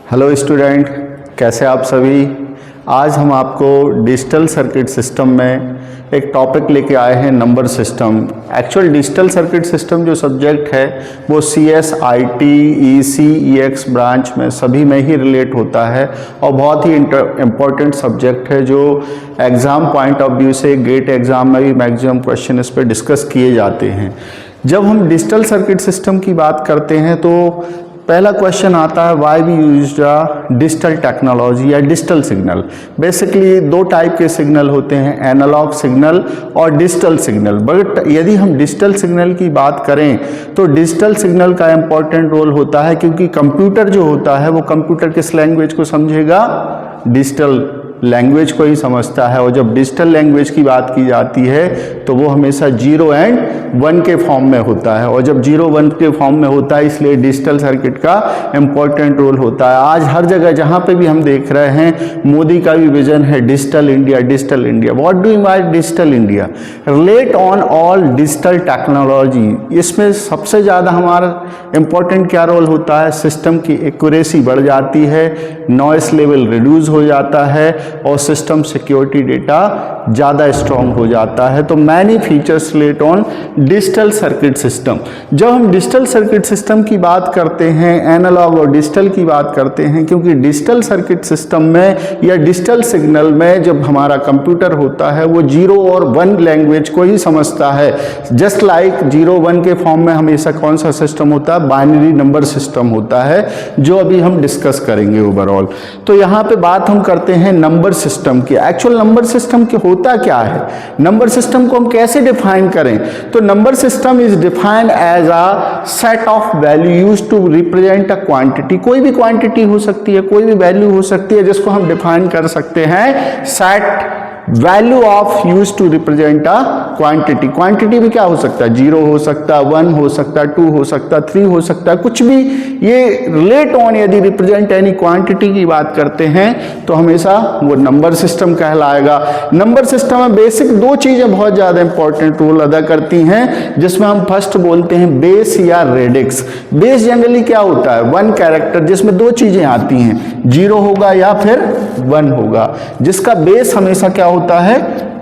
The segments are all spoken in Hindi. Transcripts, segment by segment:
हेलो स्टूडेंट, कैसे आप सभी। आज हम आपको डिजिटल सर्किट सिस्टम में एक टॉपिक लेके आए हैं, number system. Actual digital circuit system जो सब्जेक्ट है वो CS, IT, EC, EX branch में सभी में ही रिलेट होता है और बहुत ही इम्पोर्टेंट सब्जेक्ट है जो एग्ज़ाम पॉइंट ऑफ व्यू से गेट एग्ज़ाम में भी मैक्सिमम क्वेश्चन इस पर डिस्कस किए जाते हैं। जब हम डिजिटल सर्किट सिस्टम की बात करते हैं तो पहला क्वेश्चन आता है, why we use digital technology या डिजिटल सिग्नल। बेसिकली दो टाइप के सिग्नल होते हैं, एनालॉग सिग्नल और डिजिटल सिग्नल। बट यदि हम डिजिटल सिग्नल की बात करें तो डिजिटल सिग्नल का इम्पॉर्टेंट रोल होता है, क्योंकि कंप्यूटर जो होता है वो कंप्यूटर किस लैंग्वेज को समझेगा, डिजिटल लैंग्वेज को ही समझता है। और जब डिजिटल लैंग्वेज की बात की जाती है तो वो हमेशा 0 एंड 1 के फॉर्म में होता है, और जब 0 1 के फॉर्म में होता है इसलिए डिजिटल सर्किट का इम्पोर्टेंट रोल होता है। आज हर जगह जहाँ पे भी हम देख रहे हैं, मोदी का भी विजन है digital India, digital India. What do you mean digital India? Relate on all digital technology. इसमें सबसे ज़्यादा हमारा इम्पोर्टेंट क्या रोल होता है, सिस्टम की एक्यूरेसी बढ़ जाती है, नॉइस लेवल रिड्यूस हो जाता है और सिस्टम सिक्योरिटी डेटा ज़्यादा स्ट्रॉन्ग हो जाता है। तो many features relate on digital circuit system. जब हम डिजिटल सर्किट सिस्टम की बात करते हैं, एनालॉग और डिजिटल की बात करते हैं, क्योंकि डिजिटल सर्किट सिस्टम में या डिजिटल सिग्नल में जब हमारा कंप्यूटर होता है वो 0 और 1 लैंग्वेज को ही समझता है। जस्ट लाइक 0 1 के फॉर्म में हमेशा कौन सा सिस्टम होता है, बाइनरी नंबर सिस्टम होता है, जो अभी हम डिस्कस करेंगे ओवरऑल। तो यहाँ पे बात हम करते हैं नंबर सिस्टम की। एक्चुअल नंबर सिस्टम के होता क्या है, नंबर सिस्टम को हम कैसे डिफाइन करें? तो number system is defined as a set of value used to represent a quantity. कोई भी क्वांटिटी हो सकती है, कोई भी वैल्यू हो सकती है जिसको हम डिफाइन कर सकते हैं set value of use to represent a quantity. Quantity में क्या हो सकता है, 0 हो सकता है, 1 हो सकता है, 2 हो सकता है, 3 हो सकता है, कुछ भी। ये रिलेट ऑन यदि रिप्रेजेंट एनी क्वांटिटी की बात करते हैं तो हमेशा वो नंबर सिस्टम कहलाएगा। नंबर सिस्टम में बेसिक दो चीजें बहुत ज्यादा इंपॉर्टेंट रोल अदा करती हैं, जिसमें हम फर्स्ट बोलते हैं बेस या रेडिक्स। बेस जनरली क्या होता है, 1 कैरेक्टर जिसमें दो चीजें आती हैं, 0 होगा या फिर 1 होगा, जिसका बेस हमेशा क्या होता है,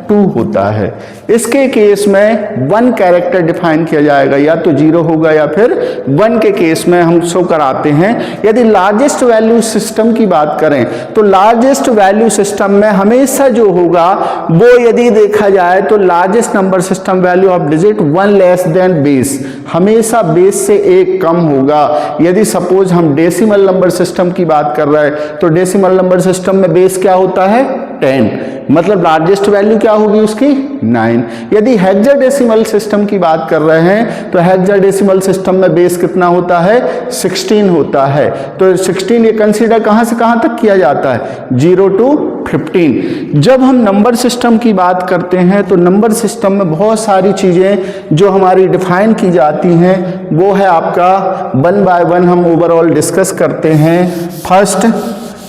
2 होता है। इसके केस में 1 कैरेक्टर डिफाइन किया जाएगा, या तो 0 होगा या फिर 1 के केस में हम शो कराते हैं। यदि लार्जेस्ट वैल्यू सिस्टम की बात करें तो लार्जेस्ट वैल्यू सिस्टम में हमेशा जो होगा वो यदि देखा जाए तो largest number system value of digit 1 less than base, हमेशा बेस से 1 कम होगा। यदि सपोज हम डेसिमल नंबर सिस्टम की बात कर रहे हैं तो डेसिमल नंबर सिस्टम में बेस क्या होता है, 10, मतलब लार्जेस्ट वैल्यू क्या होगी उसकी, 9। यदि हेक्साडेसिमल सिस्टम की बात कर रहे हैं तो हेक्साडेसिमल सिस्टम में बेस कितना होता है, 16 होता है। तो 16 ये कंसीडर कहां से कहां तक किया जाता है, 0 to 15। जब हम नंबर सिस्टम की बात करते हैं तो नंबर सिस्टम में बहुत सारी चीजें जो हमारी डिफाइन की जाती हैं वो है आपका 1 by 1 हम ओवरऑल डिस्कस करते हैं। फर्स्ट,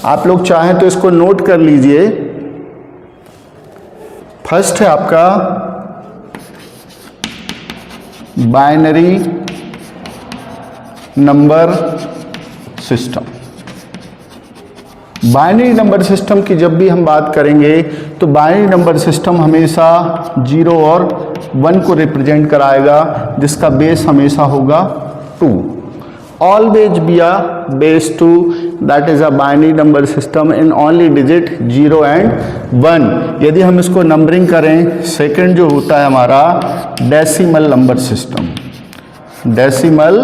आप लोग चाहें तो इसको नोट कर लीजिए। फर्स्ट है आपका binary number system. Binary number system की जब भी हम बात करेंगे तो बाइनरी नंबर सिस्टम हमेशा 0 और 1 को रिप्रेजेंट कराएगा, जिसका बेस हमेशा होगा 2। Always be a base 2, that is a binary number system in only digit 0 and 1। यदि हम इसको नंबरिंग करें, सेकंड जो होता है हमारा decimal number system, decimal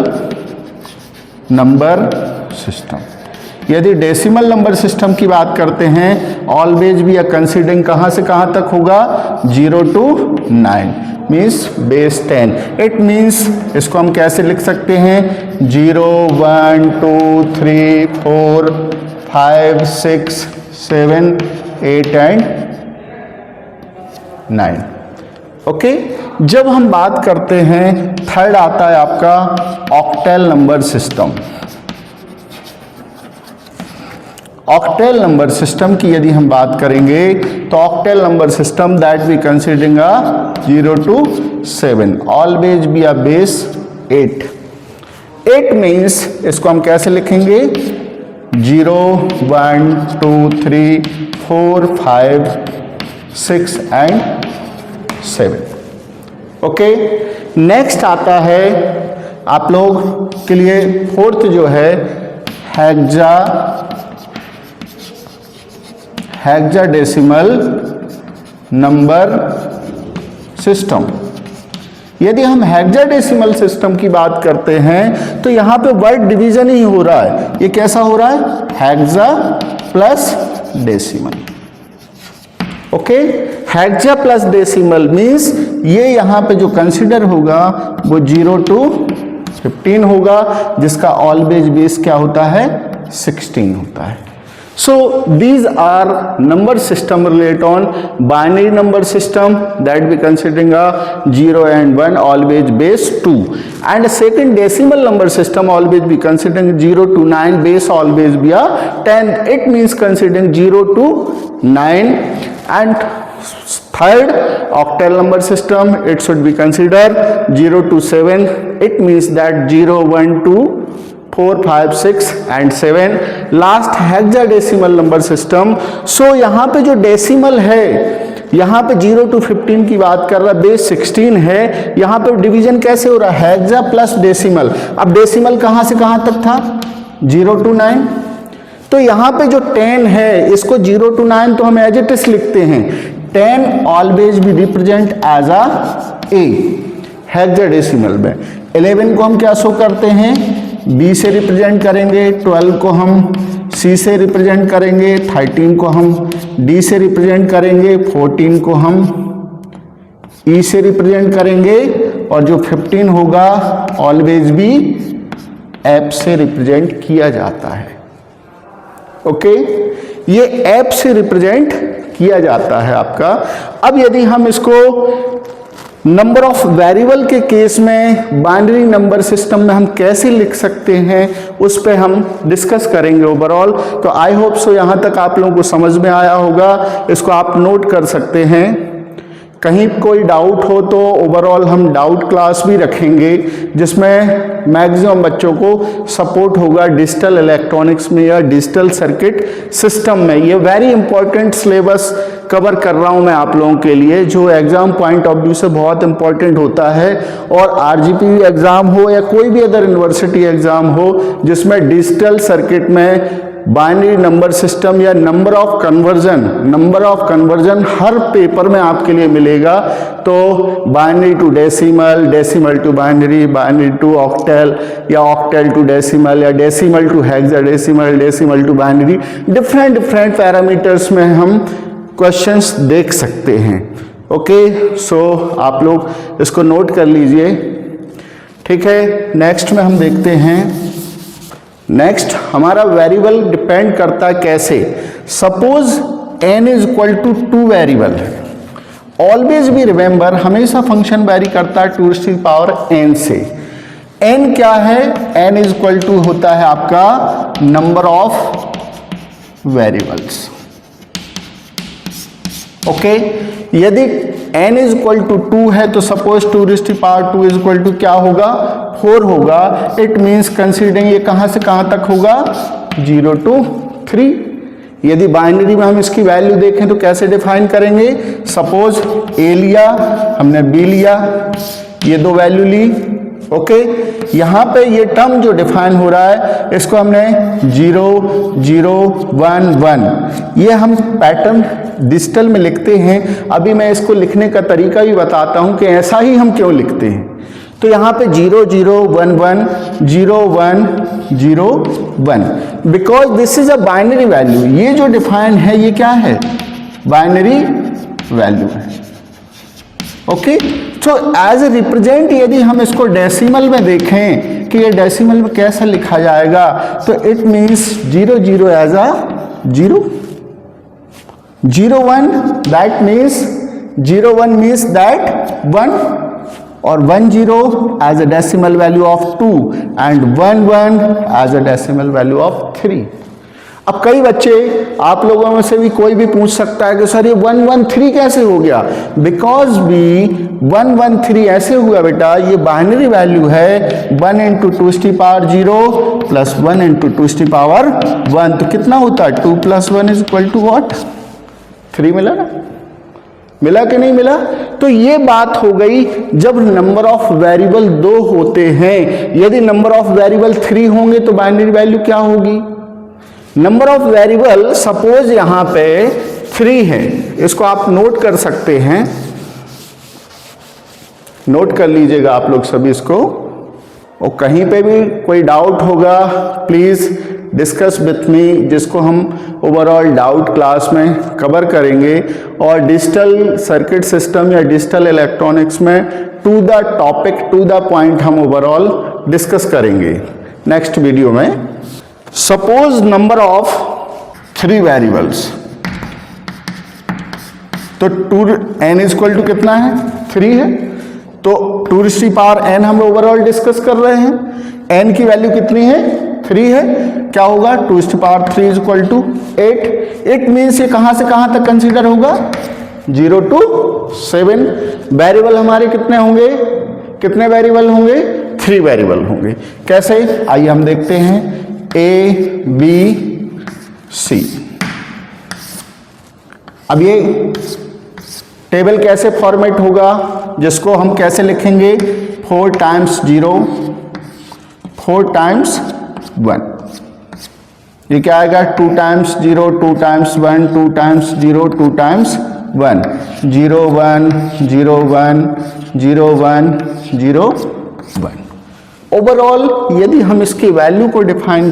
number system. यदि डेसिमल नंबर सिस्टम की बात करते हैं, ऑलवेज भी कंसीडरिंग कहां से कहां तक होगा, 0 to 9 means base 10। It means इसको हम कैसे लिख सकते हैं, 0 1 2 3 4 5 6 7 8 एंड 9। ओके। जब हम बात करते हैं, थर्ड आता है आपका octal number system. Octal number system की यदि हम बात करेंगे तो octal number system that we considering a 0 to 7, always be a base 8। 8 means इसको हम कैसे लिखेंगे, 0 1 2 3 4 5 6 एंड 7। ओके, नेक्स्ट आता है आप लोग के लिए फोर्थ जो है हेक्साडेसिमल नंबर सिस्टम। यदि हम हेक्साडेसिमल सिस्टम की बात करते हैं तो यहां पे वर्ड डिवीजन ही हो रहा है। ये कैसा हो रहा है? Hexa plus decimal. Okay, hexa plus decimal means ये यहां पे जो कंसिडर होगा वो 0 to 15 होगा, जिसका ऑलवेज बेस क्या होता है? 16 होता है। So these are number system relate on binary number system that we considering a 0 and 1 always base 2, and a second decimal number system always be considering 0 to 9 base always be a 10. It means considering 0 to 9, and third octal number system it should be considered 0 to 7. It means that 0 1 2 4 5 6 and 7। Last hexadecimal number system. So यहाँ पे जो डेसिमल है, यहाँ पे 0 to 15 की बात कर रहा है, बेस 16 है। यहाँ पे डिवीजन कैसे हो रहा है? Hexa plus decimal. अब डेसिमल कहाँ से कहाँ तक था? 0 to 9। तो यहाँ पे जो 10 है इसको 0 to 9 तो हम एज इट इज लिखते हैं। 10 ऑलवेज भी represent as a a hexadecimal में। 11 को हम क्या शो करते हैं? B से रिप्रेजेंट करेंगे, 12 को हम C से रिप्रेजेंट करेंगे, 13 को हम D से रिप्रेजेंट करेंगे, 14 को हम E से रिप्रेजेंट करेंगे, और जो 15 होगा ऑलवेज भी F से रिप्रेजेंट किया जाता है। ओके, ये F से रिप्रेजेंट किया जाता है आपका। अब यदि हम इसको नंबर ऑफ वेरिएबल के केस में बाइनरी नंबर सिस्टम में हम कैसे लिख सकते हैं उस पे हम डिस्कस करेंगे ओवरऑल। तो आई होप सो यहाँ तक आप लोगों को समझ में आया होगा। इसको आप नोट कर सकते हैं। कहीं कोई डाउट हो तो ओवरऑल हम डाउट क्लास भी रखेंगे, जिसमें मैक्सिमम बच्चों को सपोर्ट होगा डिजिटल इलेक्ट्रॉनिक्स में या डिजिटल सर्किट सिस्टम में। ये वेरी इंपॉर्टेंट सिलेबस कवर कर रहा हूं मैं आप लोगों के लिए, जो एग्जाम पॉइंट ऑफ व्यू से बहुत इंपॉर्टेंट होता है। और आरजीपी एग्जाम हो या कोई भी अदर यूनिवर्सिटी एग्जाम हो जिसमें डिजिटल सर्किट में बाइनरी नंबर सिस्टम या नंबर ऑफ कन्वर्जन हर पेपर में आपके लिए मिलेगा। तो binary to decimal, decimal to binary, binary to octal, या ऑक्टल टू डेसिमल, या decimal to hexadecimal, decimal to binary, different parameters में हम क्वेश्चंस देख सकते हैं। ओके, सो आप लोग इसको नोट कर लीजिए। ठीक है, नेक्स्ट में हम देखते हैं। नेक्स्ट हमारा वेरिएबल डिपेंड करता है कैसे? Suppose n is equal to 2 variable है। ऑलवेज भी रिमेंबर, हमेशा फंक्शन वेरी करता है 2 की पावर n से। n क्या है? n इज इक्वल टू होता है आपका नंबर ऑफ वेरिएबल्स। ओके, यदि n इज इक्वल टू 2 है तो सपोज 2 की पावर 2 इज इक्वल टू क्या होगा? 4 होगा। इट मीन्स कंसीडरिंग ये कहां से कहां तक होगा? 0 to 3। यदि बाइनरी में हम इसकी वैल्यू देखें तो कैसे डिफाइन करेंगे? सपोज a लिया, हमने b लिया, ये दो वैल्यू ली। ओके, यहाँ पे ये टर्म जो डिफाइन हो रहा है इसको हमने 0 0 1 1, ये हम पैटर्न डिजिटल में लिखते हैं। अभी मैं इसको लिखने का तरीका भी बताता हूँ कि ऐसा ही हम क्यों लिखते हैं। तो यहाँ पे 0 0 1 1 0 1 0 1, because this is a binary value. ये जो डिफाइन है ये क्या है? बाइनरी वैल्यू है। Okay, so as a represent यदि हम इसको डेसिमल में देखें कि ये डेसिमल में कैसा लिखा जाएगा, तो it means 0 0 as a 0, 0 1 that means 0 1 means that 1, और 1 0 as a decimal value of 2 and 1 1 as a decimal value of 3। अब कई बच्चे आप लोगों में से भी कोई भी पूछ सकता है कि सर ये 113 कैसे हो गया, बिकॉज भी 113 ऐसे हुआ बेटा, ये बाइनरी वैल्यू है 1 इंटू 2⁻0 प्लस 1 इंटू 2⁻1, तो कितना होता है 2 + 1 इज इक्वल टू व्हाट, 3 मिला ना, मिला कि नहीं मिला। तो ये बात हो गई जब नंबर ऑफ वेरिएबल 2 होते हैं। यदि नंबर ऑफ वेरिएबल 3 होंगे तो बाइनरी वैल्यू क्या होगी, नंबर ऑफ वेरिएबल सपोज यहां पे 3 है, इसको आप नोट कर सकते हैं, नोट कर लीजिएगा आप लोग सभी इसको, और कहीं पे भी कोई डाउट होगा प्लीज डिस्कस विथ मी, जिसको हम ओवरऑल डाउट क्लास में कवर करेंगे, और डिजिटल सर्किट सिस्टम या डिजिटल इलेक्ट्रॉनिक्स में to the topic to the point हम ओवरऑल डिस्कस करेंगे नेक्स्ट वीडियो में। सपोज नंबर ऑफ 3 वेरिएबल्स, तो 2n इज इक्वल टू कितना है 3 है, तो 2n हम ओवरऑल डिस्कस कर रहे हैं, n की वैल्यू कितनी है 3 है, क्या होगा 2⁻3 is equal to 8। It means ये कहां से कहां तक कंसीडर होगा 0 to 7। वेरिएबल हमारे कितने होंगे, कितने वेरिएबल होंगे 3 वेरिएबल होंगे। कैसे, आइए हम देखते हैं A B C। अब ये टेबल कैसे फॉर्मेट होगा, जिसको हम कैसे लिखेंगे 4 टाइम्स 0 4 टाइम्स 1, ये क्या आएगा 2 times 0 2 times 1 2 times 0 2 times 1 0 1 0 1 0 1 0 1। Overall यदि हम इसकी वैल्यू को डिफाइन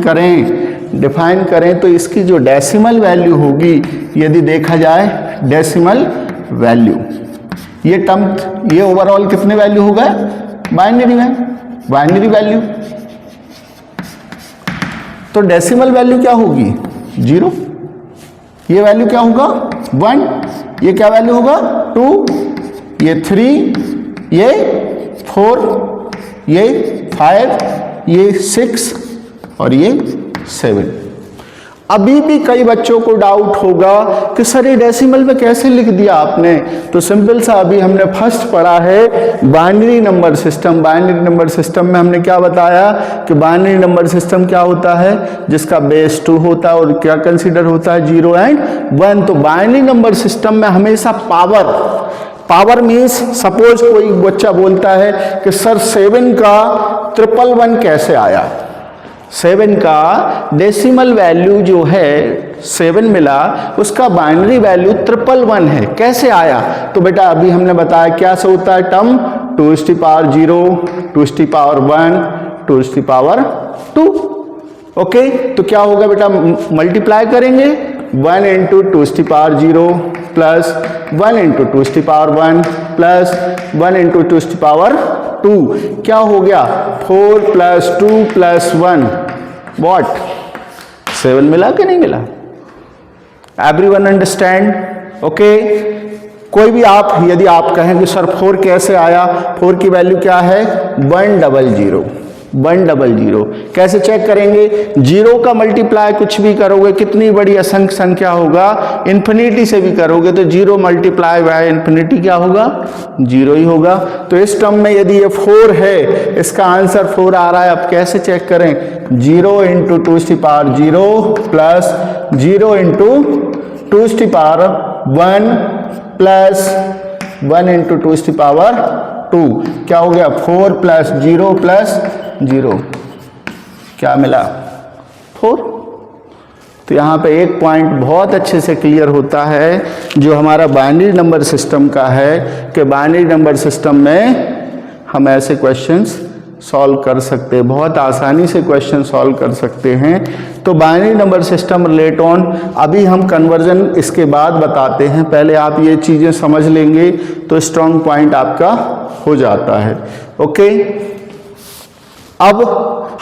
करें तो इसकी जो डेसिमल वैल्यू होगी, यदि देखा जाए डेसिमल वैल्यू, ये टर्म ये ओवरऑल कितने वैल्यू होगा बाइनरी में, बाइनरी वैल्यू, तो डेसिमल वैल्यू क्या होगी 0, ये वैल्यू क्या होगा 1, ये क्या वैल्यू होगा 2, ये 3, ये 4, ये 5, ये 6 और ये 7। अभी भी कई बच्चों को डाउट होगा कि सर ये डेसिमल में कैसे लिख दिया आपने, तो सिंपल सा अभी हमने फर्स्ट पढ़ा है binary number system. Binary number system में हमने क्या बताया कि बाइनरी नंबर सिस्टम क्या होता है, जिसका बेस 2 होता है और क्या कंसीडर होता है 0 एंड 1। तो बाइनरी नंबर सिस्टम में हमेशा पावर मीन्स सपोज कोई बच्चा बोलता है कि सर 7 का 111 कैसे आया, 7 का डेसिमल वैल्यू जो है 7 मिला, उसका बाइनरी वैल्यू 111 है, कैसे आया। तो बेटा अभी हमने बताया क्या से होता है टर्म 2⁻0 2⁻1 2⁻2। ओके, तो क्या होगा बेटा मल्टीप्लाई करेंगे 1 into 2⁻0 plus 1 into 2⁻1 plus 1 into 2⁻2, क्या हो गया 4 + 2 + 1 व्हाट 7 मिला कि नहीं मिला। Everyone understand. ओके, कोई भी आप यदि आप कहें कि सर 4 कैसे आया, 4 की वैल्यू क्या है 100 100। कैसे चेक करेंगे, 0 का मल्टीप्लाई कुछ भी करोगे, कितनी बड़ी असंख्य संख्या होगा, इन्फिनिटी से भी करोगे तो 0 × बाय इन्फिनिटी क्या होगा 0 ही होगा। तो इस टर्म में यदि ये 4 है, इसका आंसर 4 आ रहा है। अब कैसे चेक करें 0 × 2⁻0 प्लस 0 × 2⁻1 प्लस 1 × 2⁻2, क्या हो गया 4 + 0 + 0, क्या मिला 4। तो यहाँ पे एक पॉइंट बहुत अच्छे से क्लियर होता है जो हमारा बाइनरी नंबर सिस्टम का है कि बाइनरी नंबर सिस्टम में हम ऐसे क्वेश्चंस सॉल्व कर सकते हैं, बहुत आसानी से क्वेश्चन सॉल्व कर सकते हैं। तो binary number system relate on अभी हम कन्वर्जन इसके बाद बताते हैं, पहले आप ये चीज़ें समझ लेंगे तो स्ट्रॉन्ग पॉइंट आपका हो जाता है। ओके, अब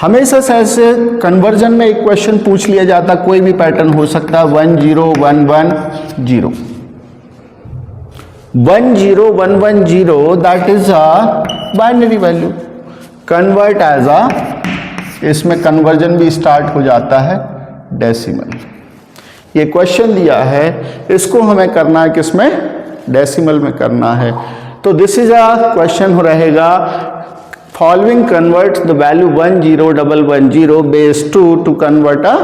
हमेशा से ऐसे कन्वर्जन में एक क्वेश्चन पूछ लिया जाता, कोई भी पैटर्न हो सकता है 1 0 1 1 0 1 0 1 1 0, that is a binary value, convert as a, इसमें कन्वर्जन भी स्टार्ट हो जाता है डेसिमल। ये क्वेश्चन दिया है, इसको हमें करना है किसमें, डेसिमल में करना है। तो दिस इज अ क्वेश्चन रहेगा, following converts the value 10110 base 2 to convert a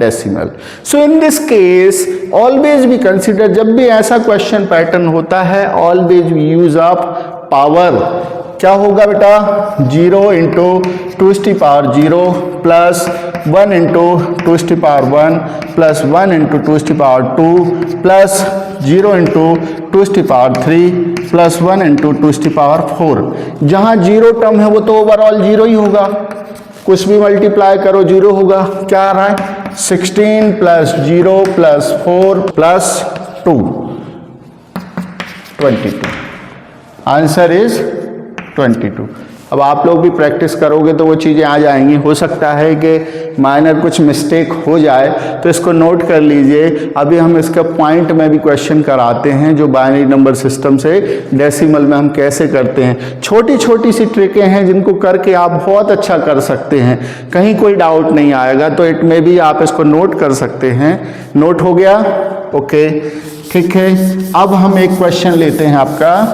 decimal. So in this case always we consider, जब भी ऐसा क्वेश्चन पैटर्न होता है always we use up power। क्या होगा बेटा, 0 into 2⁻0 plus 1 into 2⁻1 plus 1 into 2⁻2 plus 0 into 2⁻3 plus 1 into 2⁻4। जहाँ 0 टर्म है वो तो ओवरऑल 0 ही होगा, कुछ भी मल्टीप्लाई करो 0 होगा। क्या आ रहा है, 16 plus 0 plus 4 plus 2 22। Answer is 22। अब आप लोग भी प्रैक्टिस करोगे तो वो चीज़ें आ जाएंगी। हो सकता है कि माइनर कुछ मिस्टेक हो जाए तो इसको नोट कर लीजिए। अभी हम इसका पॉइंट में भी क्वेश्चन कराते हैं, जो बाइनरी नंबर सिस्टम से डेसिमल में हम कैसे करते हैं। छोटी छोटी सी ट्रिकें हैं जिनको करके आप बहुत अच्छा कर सकते हैं, कहीं कोई डाउट नहीं आएगा। तो इट में भी आप इसको नोट कर सकते हैं। नोट हो गया, ओके, ठीक है। अब हम एक क्वेश्चन लेते हैं, आपका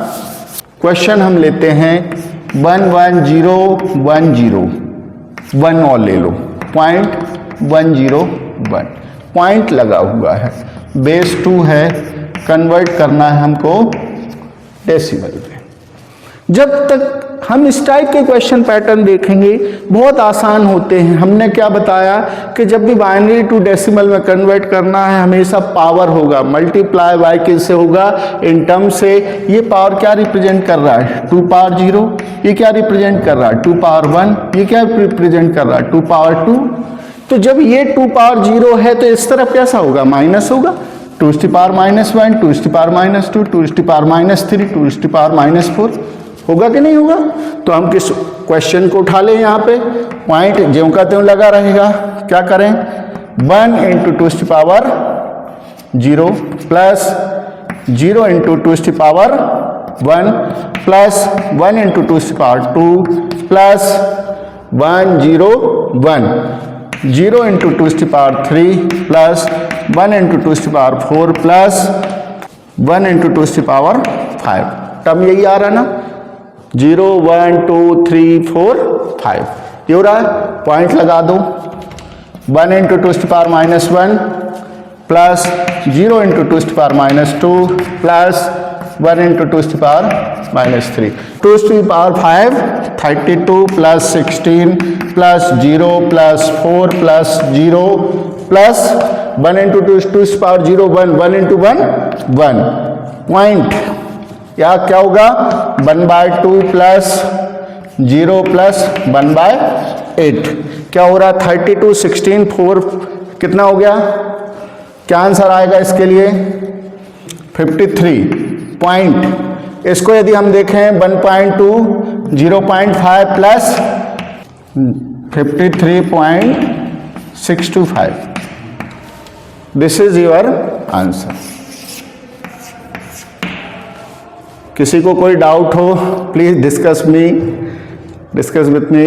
क्वेश्चन हम लेते हैं 11010, 1 और ले लो, 0.101 पॉइंट लगा हुआ है, बेस 2 है, कन्वर्ट करना है हमको डेसिमल में। जब तक हम इस टाइप के क्वेश्चन पैटर्न देखेंगे बहुत आसान होते हैं। हमने क्या बताया कि जब भी बाइनरी टू डेसिमल में कन्वर्ट करना है हमेशा पावर होगा, मल्टीप्लाई बाय किससे होगा, इन टर्म से। ये पावर क्या रिप्रेजेंट कर रहा है, 2 पावर 0, ये क्या रिप्रेजेंट कर रहा है 2 पावर 1, ये क्या रिप्रेजेंट कर रहा है 2 पावर 2। तो जब ये 2 पावर 0 है तो इस तरफ कैसा होगा, माइनस होगा, 2 की पावर -1, 2 की पावर -2, 2 की पावर -3, 2 की पावर -4 होगा कि नहीं होगा। तो हम किस क्वेश्चन को उठा लें, यहाँ पे पॉइंट ज्यों का त्यों लगा रहेगा। क्या करें, 1 इंटू 2 की पावर 0 प्लस 0 इंटू 2 की पावर 1 प्लस 1 इंटू 2 की पावर 2 प्लस 101, 0 इंटू 2 की पावर 3 प्लस 1 इंटू 2 की पावर 4 प्लस 1 इंटू 2 की पावर 5। टर्म यही आ रहा ना, 0 1 2 3 4 5, ये हो रहा है। पॉइंट लगा दो, 1 इंटू 2 की पावर -1 प्लस 0 इंटू 2 की पावर -2 प्लस 1 इंटू 2 की पावर -3, 2 की power 5 32 plus 16 plus 0 plus 4 plus 0 plus 1 into 2 की पावर 0 1, 1 इंटू 1 1। पॉइंट या क्या होगा, 1/2 प्लस 0 प्लस 1/8। क्या हो रहा है, 32 16 4 कितना हो गया, क्या आंसर आएगा इसके लिए 53। पॉइंट इसको यदि हम देखें 1.2 0.5 plus 53.625, this is your answer. किसी को कोई डाउट हो प्लीज डिस्कस विथ मी,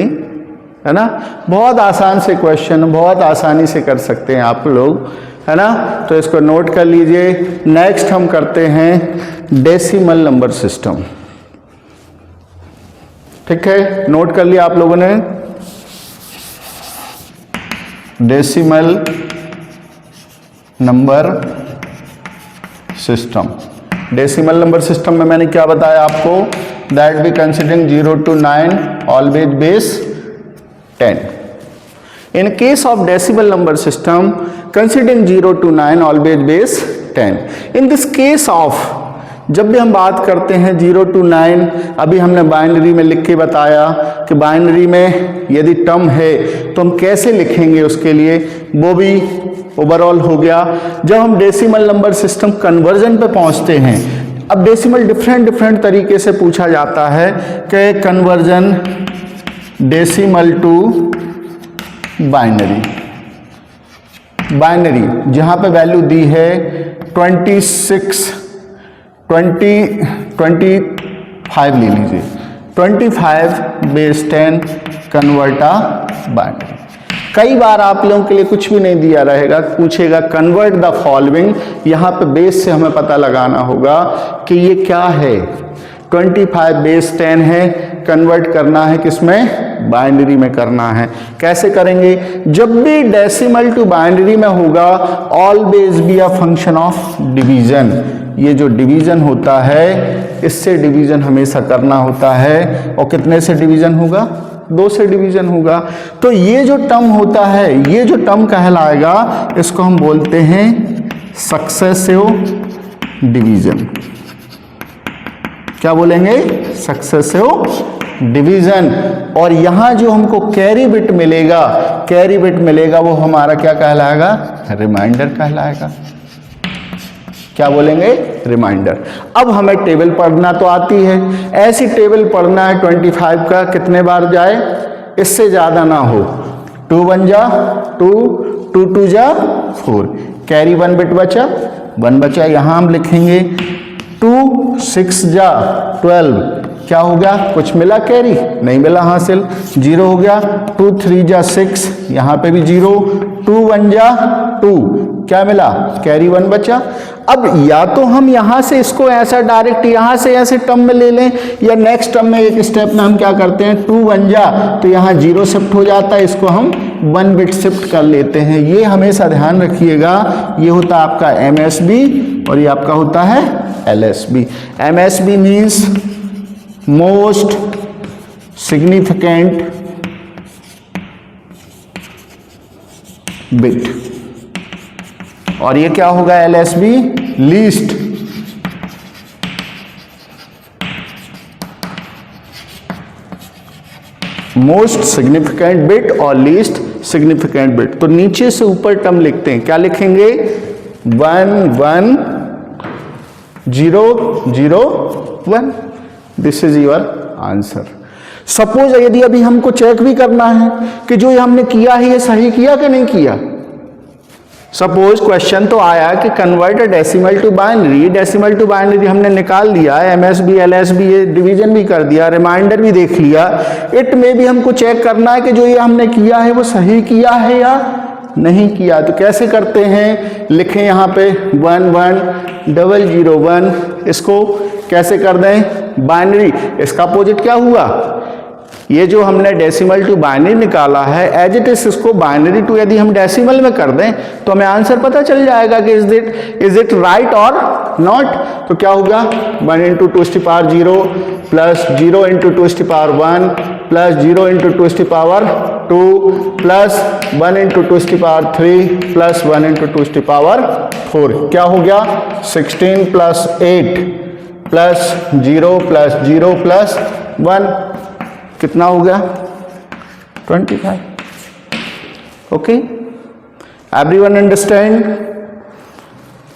है ना। बहुत आसान से क्वेश्चन, बहुत आसानी से कर सकते हैं आप लोग, है ना। तो इसको नोट कर लीजिए। नेक्स्ट हम करते हैं डेसिमल नंबर सिस्टम, ठीक है। नोट कर लिया आप लोगों ने, decimal number system. Decimal number system में मैंने क्या बताया आपको, that we considering 0 to 9 always base 10। In case of decimal number system considering 0 to 9 always base 10। In this case of, जब भी हम बात करते हैं 0 to 9, अभी हमने बाइनरी में लिख के बताया कि बाइनरी में यदि टर्म है तो हम कैसे लिखेंगे, उसके लिए वो भी ओवरऑल हो गया। जब हम डेसिमल नंबर सिस्टम कन्वर्जन पे पहुंचते हैं, अब डेसिमल डिफरेंट तरीके से पूछा जाता है कि कन्वर्जन डेसिमल टू बाइनरी, जहां पे वैल्यू दी है 25 ले लीजिए, 25 बेस 10 कन्वर्टा बाइनरी। कई बार आप लोगों के लिए कुछ भी नहीं दिया रहेगा, पूछेगा कन्वर्ट द फॉलोइंग, यहाँ पे बेस से हमें पता लगाना होगा कि ये क्या है। 25 बेस 10 है, कन्वर्ट करना है किसमें, बाइनरी में करना है। कैसे करेंगे, जब भी डेसिमल टू बाइनरी में होगा always be a function of division. ये जो डिवीजन होता है इससे डिवीजन हमेशा करना होता है, और कितने से डिवीजन होगा, 2 से डिवीजन होगा। तो ये जो टर्म होता है, ये जो टर्म कहलाएगा, इसको हम बोलते हैं सक्सेसिव डिवीजन। क्या बोलेंगे, सक्सेसिव डिवीजन। और यहां जो हमको कैरी बिट मिलेगा, कैरी बिट मिलेगा, वो हमारा क्या कहलाएगा, रिमाइंडर कहलाएगा। क्या बोलेंगे, रिमाइंडर। अब हमें टेबल पढ़ना तो आती है, ऐसी टेबल पढ़ना है 25 का कितने बार जाए, इससे ज्यादा ना हो। 2 1 जा 2, 2 2 जा 4, कैरी 1 बिट बचा, 1 बचा, यहां हम लिखेंगे 2 6 जा 12, क्या हो गया, कुछ मिला कैरी, नहीं मिला हासिल, 0 हो गया। 2 3 जा 6, यहाँ पे भी 0, 2 1 जा 2, क्या मिला, कैरी 1 बचा। अब या तो हम यहाँ से इसको ऐसा डायरेक्ट यहाँ से ऐसे टर्म में ले लें, या नेक्स्ट टर्म में एक स्टेप में हम क्या करते हैं, 2 1 जा तो यहाँ 0 शिफ्ट हो जाता है, इसको हम 1 बिट शिफ्ट कर लेते हैं। ये हमेशा ध्यान रखिएगा, ये होता है आपका MSB और ये आपका होता है LSB। MSB means most significant bit, और ये क्या होगा, LSB least most significant bit और लीस्ट सिग्निफिकेंट बिट। तो नीचे से ऊपर टर्म लिखते हैं, क्या लिखेंगे, 1 1 0 0 1, this is your answer. Suppose यदि अभी हमको चेक भी करना है कि जो ये हमने किया है ये सही किया कि नहीं किया। सपोज क्वेश्चन तो आया कि convert decimal to binary, decimal to binary हमने निकाल दिया, MSB LSB ये डिवीजन भी कर दिया, रिमाइंडर भी देख लिया। इट में भी हमको चेक करना है कि जो ये हमने किया है वो सही किया है या नहीं किया। तो कैसे करते हैं, लिखें यहाँ पे 1 1 0 0 1, इसको कैसे कर दें, बाइनरी, इसका अपोजिट क्या हुआ, ये जो हमने डेसिमल टू बाइनरी निकाला है एज इट इज इसको बाइनरी टू यदि हम डेसिमल में कर दें तो हमें आंसर पता चल जाएगा कि इज इट राइट और नॉट। तो क्या होगा, 1 into 2 to power 0 plus 0 into 2 to power 1 plus 0 into 2 to power 2 plus 1 into 2 to power 3 plus 1 into 2 to power 4, क्या हो गया, 16 प्लस 8 प्लस 0 प्लस 0 प्लस 1, कितना हो गया, 25। Okay, everyone understand,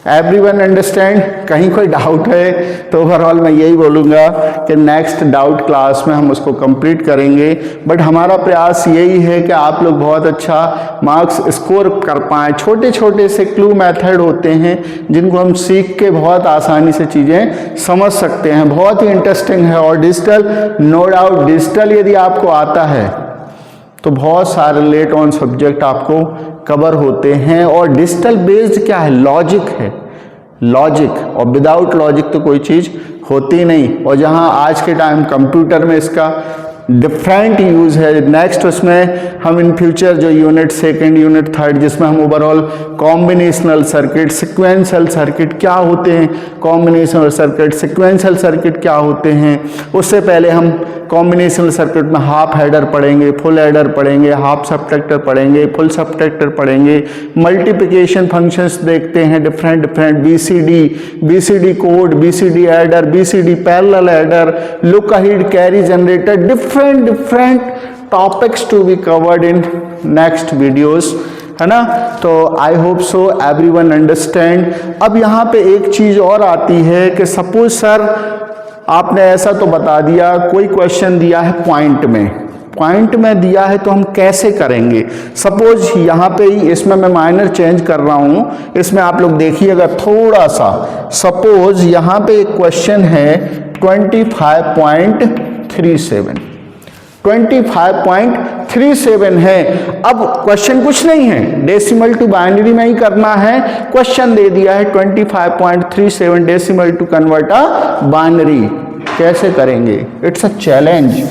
everyone understand. कहीं कोई डाउट है तो ओवरऑल मैं यही बोलूँगा कि नेक्स्ट डाउट क्लास में हम उसको कंप्लीट करेंगे। बट हमारा प्रयास यही है कि आप लोग बहुत अच्छा मार्क्स स्कोर कर पाएँ। छोटे छोटे से क्लू मेथड होते हैं जिनको हम सीख के बहुत आसानी से चीज़ें समझ सकते हैं, बहुत ही इंटरेस्टिंग है। और डिजिटल, नो डाउट डिजिटल यदि आपको आता है तो बहुत सारे लेट ऑन सब्जेक्ट आपको कवर होते हैं। और डिजिटल बेस्ड क्या है, लॉजिक है, लॉजिक, और विदाउट लॉजिक तो कोई चीज़ होती नहीं। और जहां आज के टाइम कंप्यूटर में इसका डिफरेंट यूज़ है, नेक्स्ट उसमें हम इन फ्यूचर जो यूनिट सेकंड यूनिट थर्ड जिसमें हम overall combinational circuit, sequential circuit क्या होते हैं, कॉम्बिनेशनल सर्किट, सिक्वेंशियल सर्किट क्या होते हैं, उससे पहले हम कॉम्बिनेशनल सर्किट में हाफ हेडर पढ़ेंगे, फुल हेडर पढ़ेंगे, हाफ सबट्रैक्टर पढ़ेंगे, फुल सबट्रैक्टर पढ़ेंगे, मल्टीप्लिकेशन फंक्शंस देखते हैं, different BCD code, BCD adder, BCD parallel adder, look ahead, carry generator, different topics to be covered in next videos, है ना। तो I hope so everyone understand. अब यहाँ पे एक चीज़ और आती है कि सपोज सर आपने ऐसा तो बता दिया, कोई क्वेश्चन दिया है पॉइंट में दिया है तो हम कैसे करेंगे। सपोज यहाँ पे ही इसमें मैं माइनर चेंज कर रहा हूँ, इसमें आप लोग देखिएगा थोड़ा सा। सपोज यहाँ पे एक क्वेश्चन है 25.37, 25.37 है। अब क्वेश्चन कुछ नहीं है, डेसिमल टू बाइनरी में ही करना है। क्वेश्चन दे दिया है 25.37 decimal to convert a binary, कैसे करेंगे? It's a challenge.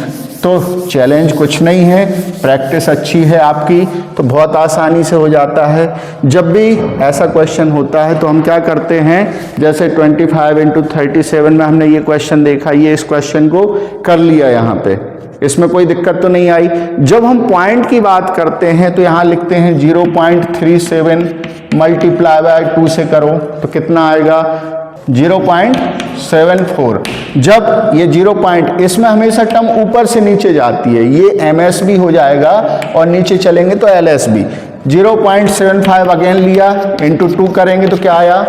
तो चैलेंज कुछ नहीं है, प्रैक्टिस अच्छी है आपकी तो बहुत आसानी से हो जाता है। जब भी ऐसा क्वेश्चन होता है तो हम क्या करते हैं, जैसे 25 × 37 में हमने ये क्वेश्चन देखा, ये इस क्वेश्चन को कर लिया यहाँ पे, इसमें कोई दिक्कत तो नहीं आई। जब हम पॉइंट की बात करते हैं तो यहाँ लिखते हैं 0.37 मल्टीप्लाई बाय 2 से करो तो कितना आएगा 0.74। जब ये 0. इसमें हमेशा टर्म ऊपर से नीचे जाती है, ये एमएस भी हो जाएगा और नीचे चलेंगे तो एलएस भी। 0.75 अगेन लिया, इंटू 2 करेंगे तो क्या आया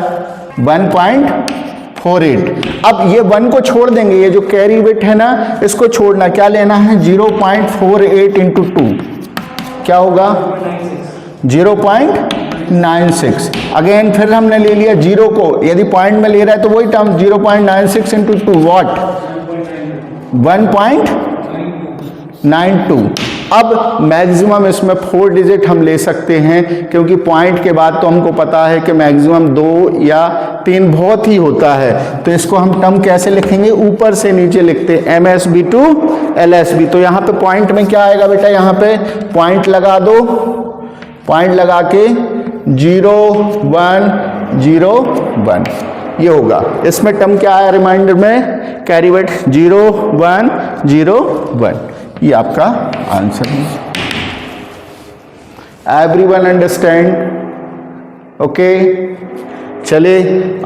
1.48। अब ये 1 को छोड़ देंगे, ये जो कैरी बिट है ना इसको छोड़ना, क्या लेना है 0.48 इंटू 2 क्या होगा 0.96। अगेन फिर हमने ले लिया 0 को, यदि पॉइंट में ले रहा है तो वही टर्म 0.96 इंटू 2 वॉट 1.92। अब मैक्सिमम इसमें 4 डिजिट हम ले सकते हैं, क्योंकि पॉइंट के बाद तो हमको पता है कि मैक्सिमम 2 या 3 बहुत ही होता है। तो इसको हम टर्म कैसे लिखेंगे, ऊपर से नीचे लिखते हैं MSB टू LSB। तो यहाँ पे पॉइंट में क्या आएगा बेटा, यहाँ पे पॉइंट लगा दो, पॉइंट लगा के 0101 ये होगा। इसमें टर्म क्या आया रिमाइंडर में, कैरी बिट 0101, ये आपका आंसर है। Everyone understand? ओके, चले,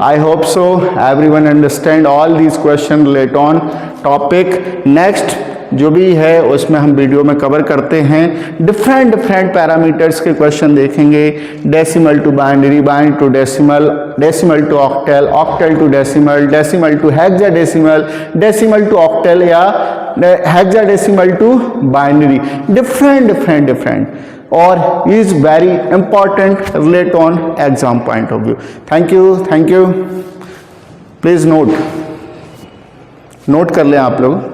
I hope so everyone understand all these question relate on topic. Next जो भी है उसमें हम वीडियो में कवर करते हैं, डिफरेंट पैरामीटर्स के क्वेश्चन देखेंगे। Decimal to binary, binary to decimal, decimal to octal, octal to decimal, decimal to hexadecimal, decimal to octal या हेक्साडेसिमल टू बाइनरी, डिफरेंट और is very important relate on exam point of view. Thank you. Please note कर लें आप लोग।